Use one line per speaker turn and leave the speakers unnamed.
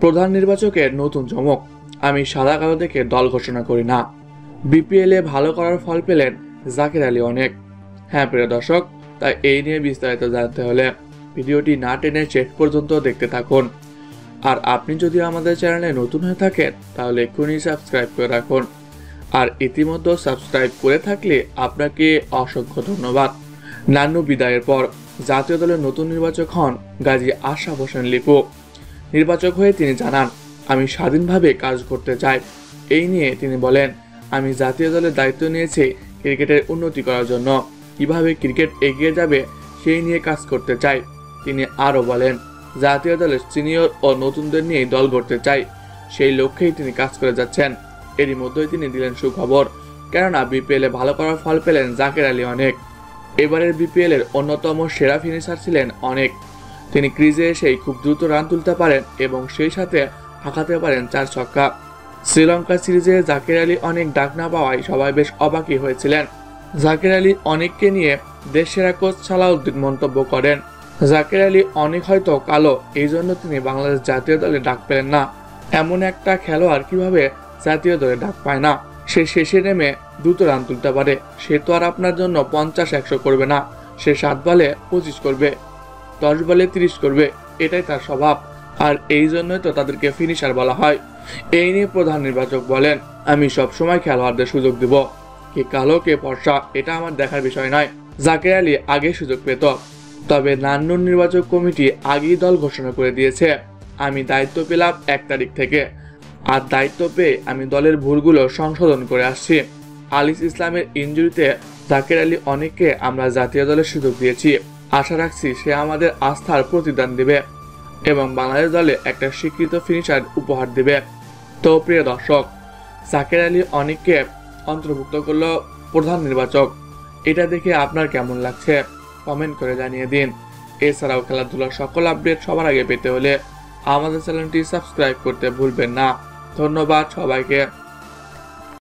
প্রধান নির্বাচকের নতুন চমক, আমি সাদা কালো দেখে দল ঘোষণা করি না। বিপিএলে ভালো করার ফল পেলেন জাকির আলী অনেক। হ্যাঁ প্রিয় দর্শক, তাই এই নিয়ে বিস্তারিত জানতে হলে ভিডিওটি না টেনে শেষ পর্যন্ত দেখতে থাকুন। আর আপনি যদি আমাদের চ্যানেলে নতুন হয়ে থাকেন তাহলে এক্ষুনি সাবস্ক্রাইব করে রাখুন। আর ইতিমধ্যে সাবস্ক্রাইব করে থাকলে আপনাকে অসংখ্য ধন্যবাদ। নান্নু বিদায়ের পর জাতীয় দলের নতুন নির্বাচক হন গাজী আশরাফ হোসেন লিপু। নির্বাচক হয়ে তিনি জানান, আমি স্বাধীনভাবে কাজ করতে চাই। এই নিয়ে তিনি বলেন, আমি জাতীয় দলের দায়িত্ব নিয়েছি ক্রিকেটের উন্নতি করার জন্য, কিভাবে ক্রিকেট এগিয়ে যাবে সেই নিয়ে কাজ করতে চাই। তিনি আরও বলেন, জাতীয় দলের সিনিয়র ও নতুনদের নিয়ে দল গড়তে চাই, সেই লক্ষ্যেই তিনি কাজ করে যাচ্ছেন। এরই মধ্যেই তিনি দিলেন সুখবর, কেননা বিপিএলে ভালো করার ফল পেলেন জাকির আলী অনেক। এবারের বিপিএল এর অন্যতম সেরা ফিনিশার ছিলেন অনেক। তিনি ক্রিজে এসেই খুব দ্রুত রান তুলতে পারেন এবং সেই সাথে হাঁকাতে পারেন 4 ছক্কা। শ্রীলঙ্কা সিরিজে জাকির আলী অনেক ডাক না পাওয়ায় সবাই বেশ অবাকই হয়েছিলেন। জাকির আলী অনেককে নিয়ে দেশ সেরা কোচ সালাউদ্দিন মন্তব্য করেন, জাকির আলী অনেক হয়তো কালো, এই জন্য তিনি বাংলাদেশ জাতীয় দলে ডাক পেলেন না। এমন একটা খেলোয়াড় কিভাবে জাতীয় দলে ডাক পায় না? সে শেষে নেমে দ্রুত রান তুলতে পারে, সে তো আর আপনার জন্য 50-100 করবে না, সে 7 বলে 25 করবে, 10 বলে 30 করবে, এটাই তার স্বভাব। আর এই জন্যই তো তাদেরকে ফিনিশার বলা হয়। এই নিয়ে প্রধান নির্বাচক বলেন, আমি সবসময় খেলোয়াড়দের সুযোগ দিব, কে কালো কে ফর্সা এটা আমার দেখার বিষয় নয়। জাকির আলী আগে সুযোগ পেত, তবে নান্নুর নির্বাচক কমিটি আগেই দল ঘোষণা করে দিয়েছে। আমি দায়িত্ব পেলাম 1 তারিখ থেকে, আর দায়িত্ব পেয়ে আমি দলের ভুলগুলো সংশোধন করে আসছি। আলিস ইসলামের ইনজুরিতে জাকির আলী অনেককে আমরা জাতীয় দলের সুযোগ দিয়েছি, আশা রাখছি সে আমাদের আস্থার প্রতিদান দিবে এবং বাংলাদেশ দলে একটা স্বীকৃত ফিনিশার উপহার দিবে। তো প্রিয় দর্শক, জাকির আলী অনেককে অন্তর্ভুক্ত করলো প্রধান নির্বাচক, এটা দেখে আপনার কেমন লাগছে কমেন্ট করে জানিয়ে দিন। এছাড়াও খেলাধুলার সকল আপডেট সবার আগে পেতে হলে আমাদের চ্যানেলটি সাবস্ক্রাইব করতে ভুলবেন না। ধন্যবাদ সবাইকে।